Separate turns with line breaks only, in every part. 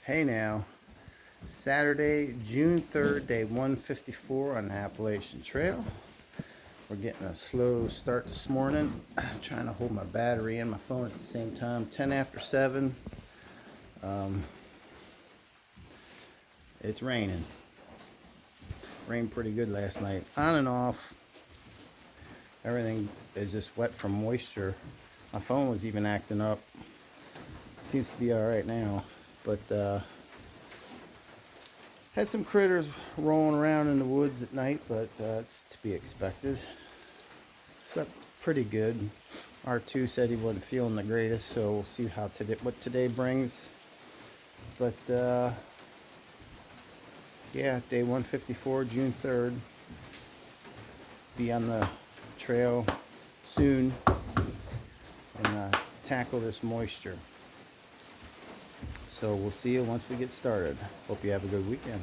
Hey now, Saturday, June 3rd, day 154 on the Appalachian Trail. We're getting a slow start this morning. Trying to hold my battery and my phone at the same time. 10 after 7. It's raining. Rained pretty good last night. On and off. Everything is just wet from moisture. My phone was even acting up. Seems to be alright now. But had some critters rolling around in the woods at night, but it's to be expected. Slept pretty good. R2 said he wasn't feeling the greatest, so we'll see what today brings. But yeah, day 154, June 3rd. Be on the trail soon and tackle this moisture. So we'll see you once we get started. Hope you have a good weekend.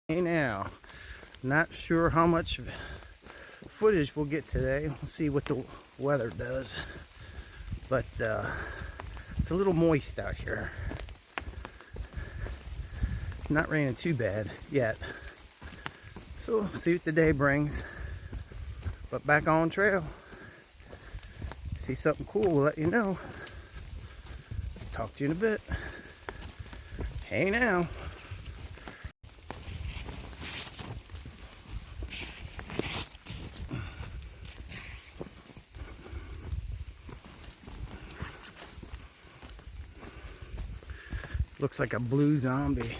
Hey now, not sure how much footage we'll get today. We'll see what the weather does. But it's a little moist out here. Not raining too bad yet. So we'll see what the day brings. But back on trail. See something cool, we'll let you know. Talk to you in a bit. Hey now. Looks like a blue zombie.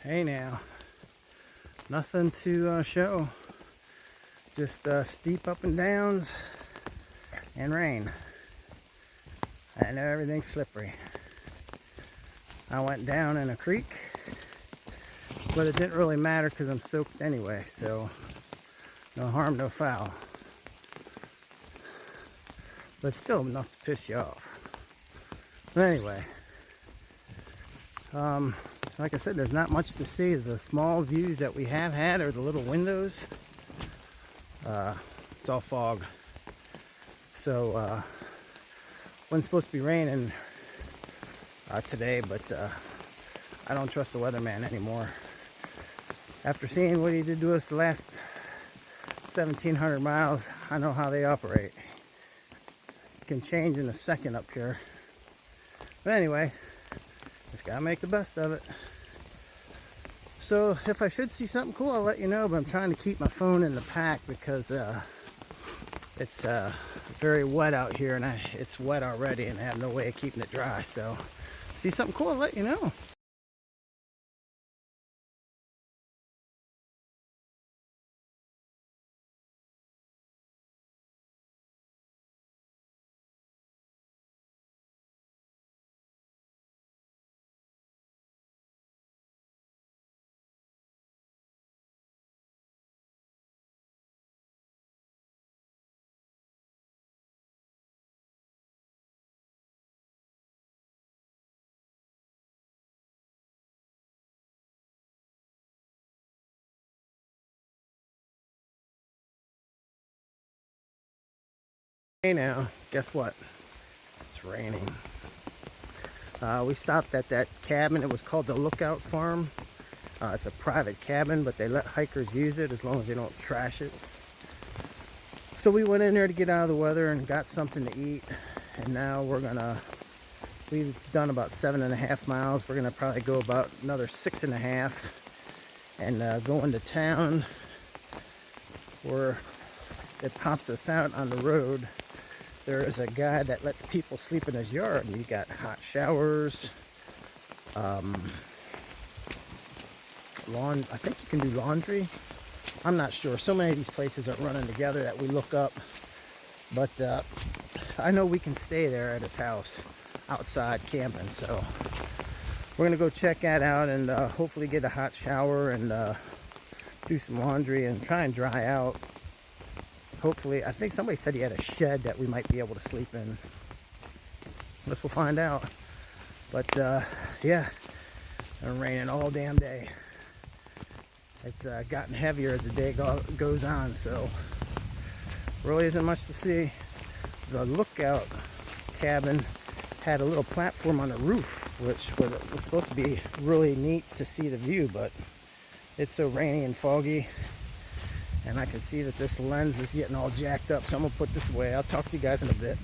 Hey now, nothing to show, just steep up and downs and rain. I know everything's slippery. I went down in a creek, but it didn't really matter because I'm soaked anyway, so no harm, no foul. But still enough to piss you off. But anyway, like I said, there's not much to see. The small views that we have had are the little windows. It's all fog. So, wasn't supposed to be raining today, but I don't trust the weatherman anymore. After seeing what he did to us the last 1,700 miles, I know how they operate. It can change in a second up here. But anyway, just gotta make the best of it. So if I should see something cool, I'll let you know, but I'm trying to keep my phone in the pack because it's very wet out here, and it's wet already, and I have no way of keeping it dry. So see something cool, I'll let you know. Hey now, guess what? It's it's raining. We stopped at that cabin. It was called the Lookout Farm. It's a private cabin, but they let hikers use it as long as they don't trash it. So we went in there to get out of the weather and got something to eat. And now we've done about 7.5 miles. We're gonna probably go about another 6.5 and go into town where it pops us out on the road. There is a guy that lets people sleep in his yard. You got hot showers, I think you can do laundry. I'm not sure. So many of these places are running together that we look up. But I know we can stay there at his house outside camping. So we're going to go check that out and hopefully get a hot shower and do some laundry and try and dry out. Hopefully, I think somebody said he had a shed that we might be able to sleep in. I guess we'll find out. But yeah, it's been raining all damn day. It's gotten heavier as the day goes on, so really isn't much to see. The Lookout cabin had a little platform on the roof, which was supposed to be really neat to see the view, but it's so rainy and foggy. And I can see that this lens is getting all jacked up, so I'm gonna put this away. I'll talk to you guys in a bit.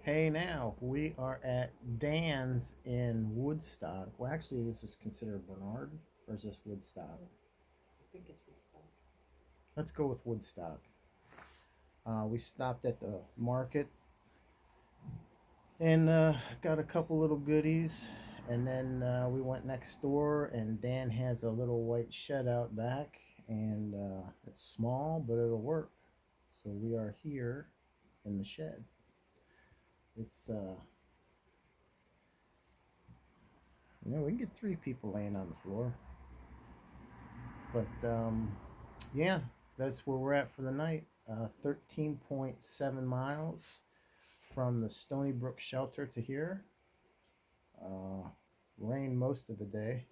Hey now, we are at Dan's in Woodstock. Well, actually, this is considered Bernard, or is this Woodstock?
I think it's Woodstock.
Let's go with Woodstock. We stopped at the market and got a couple little goodies. And then we went next door, and Dan has a little white shed out back, and it's small, but it'll work. So we are here in the shed. It's we can get 3 people laying on the floor. But yeah, that's where we're at for the night. 13.7 miles from the Stony Brook shelter to here. Uh, Rained most of the day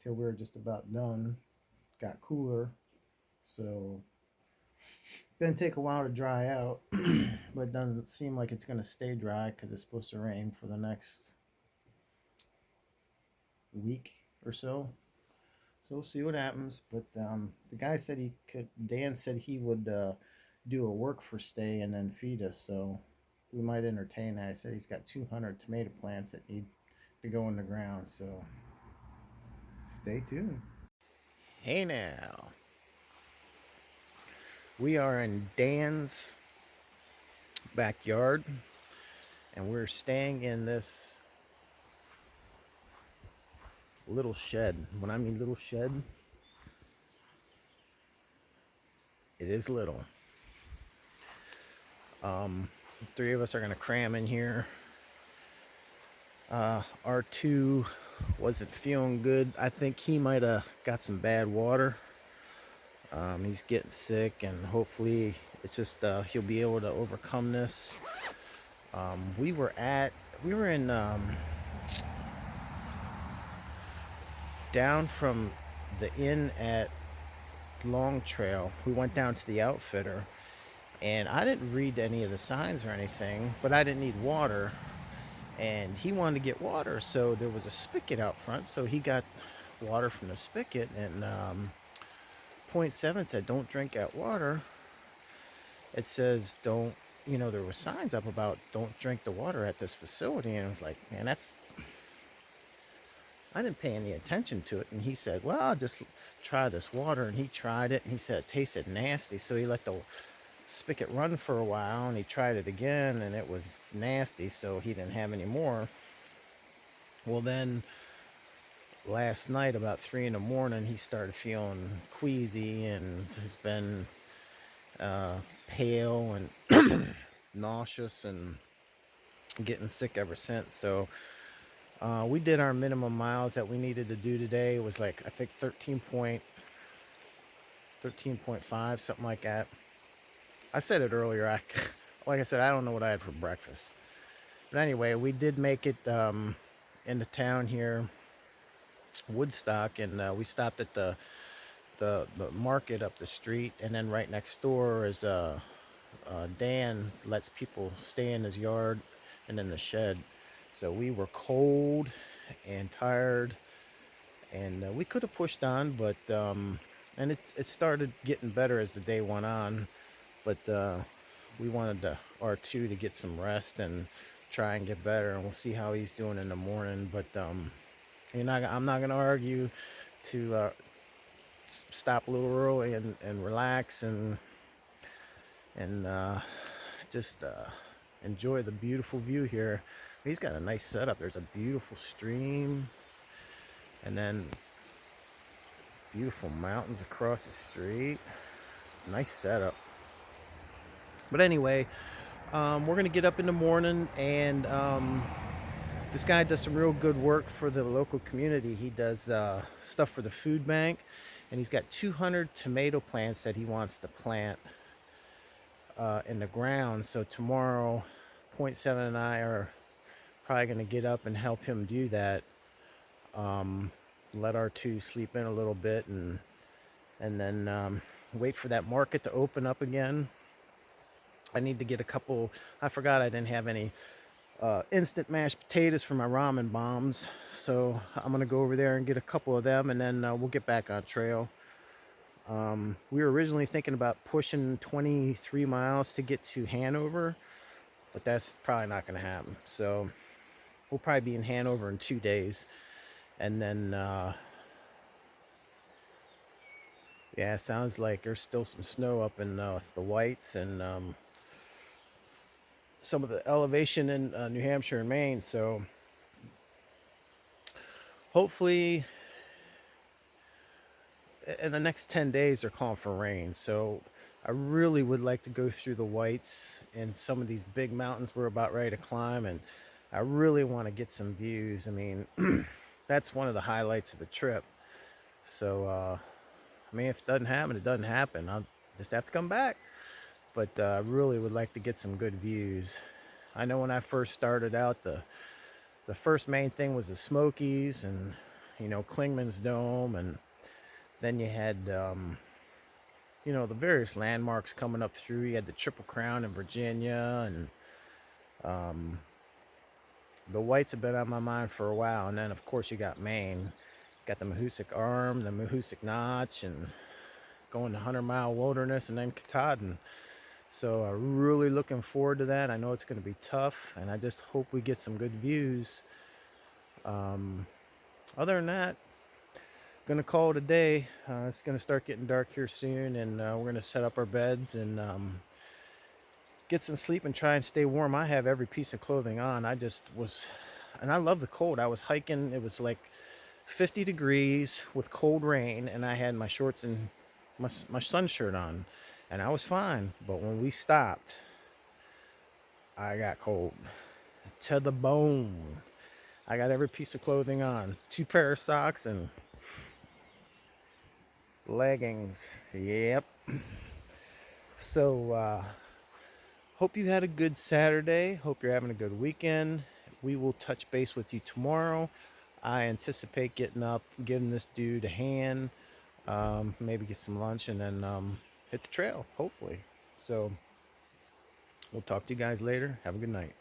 till we were just about done. Got cooler, so it's gonna take a while to dry out, but it doesn't seem like it's gonna stay dry because it's supposed to rain for the next week or so. So we'll see what happens. But the guy said he could. Dan said he would do a work for stay and then feed us. So we might entertain that. I said he's got 200 tomato plants that need to go in the ground. So stay tuned. Hey now, we are in Dan's backyard, and we're staying in this little shed. When I mean little shed, it is little. 3 of us are gonna cram in here. R2 wasn't feeling good. I think he might have got some bad water. He's getting sick, and hopefully it's just he'll be able to overcome this. We were in down from the inn at Long Trail. We went down to the outfitter, and I didn't read any of the signs or anything, but I didn't need water. And he wanted to get water, so there was a spigot out front, so he got water from the spigot. And point 7 said don't drink that water. It says don't, there were signs up about don't drink the water at this facility. And I was like, man, I didn't pay any attention to it. And he said, well, I'll just try this water. And he tried it, and he said it tasted nasty. So he let the spigot run for a while, and he tried it again, and it was nasty, so he didn't have any more. Well, then last night about 3 in the morning, he started feeling queasy and has been uh, pale and nauseous and getting sick ever since. So we did our minimum miles that we needed to do today. It was like, I think 13.5, something like that. I said it earlier. Like I said, I don't know what I had for breakfast. But anyway, we did make it into town here, Woodstock, and we stopped at the market up the street, and then right next door is Dan lets people stay in his yard and in the shed. So we were cold and tired, and we could have pushed on, but and it started getting better as the day went on. But we wanted the R2 to get some rest and try and get better, and we'll see how he's doing in the morning. But I'm not gonna argue to stop a little early and relax and just enjoy the beautiful view here. He's got a nice setup. There's a beautiful stream, and then beautiful mountains across the street. Nice setup. But anyway, we're gonna get up in the morning, and this guy does some real good work for the local community. He does stuff for the food bank, and he's got 200 tomato plants that he wants to plant in the ground. So tomorrow, Point Seven and I are probably going to get up and help him do that. Let R2 sleep in a little bit, and then wait for that market to open up again. I need to get a couple. I forgot I didn't have any instant mashed potatoes for my ramen bombs, so I'm gonna go over there and get a couple of them, and then we'll get back on trail. We were originally thinking about pushing 23 miles to get to Hanover, but that's probably not going to happen. So we'll probably be in Hanover in 2 days, and then yeah, it sounds like there's still some snow up in the Whites and some of the elevation in New Hampshire and Maine. So hopefully in the next 10 days they're calling for rain. So I really would like to go through the Whites and some of these big mountains we're about ready to climb, and I really want to get some views. I mean, that's one of the highlights of the trip. So I mean, if it doesn't happen, it doesn't happen. I'll just have to come back. But I really would like to get some good views. I know when I first started out, the first main thing was the Smokies and Klingman's Dome, and then you had the various landmarks coming up through. You had the Triple Crown in Virginia, and the Whites have been on my mind for a while. And then of course you got Maine, got the Mahoosic Arm, the Mahoosic Notch, and going to 100-mile wilderness, and then Katahdin. So I'm really looking forward to that. I know it's going to be tough, and I just hope we get some good views. Other than that, gonna call it a day. It's gonna start getting dark here soon, and we're gonna set up our beds and get some sleep and try and stay warm. I have every piece of clothing on. And I love the cold. I was hiking. It was like 50 degrees with cold rain, and I had my shorts and my sun shirt on, and I was fine. But when we stopped, I got cold to the bone. I got every piece of clothing on, 2 pair of socks and leggings. Yep. So hope you had a good Saturday. Hope you're having a good weekend. We will touch base with you tomorrow. I anticipate getting up, giving this dude a hand, maybe get some lunch, and then hit the trail, hopefully. So we'll talk to you guys later. Have a good night.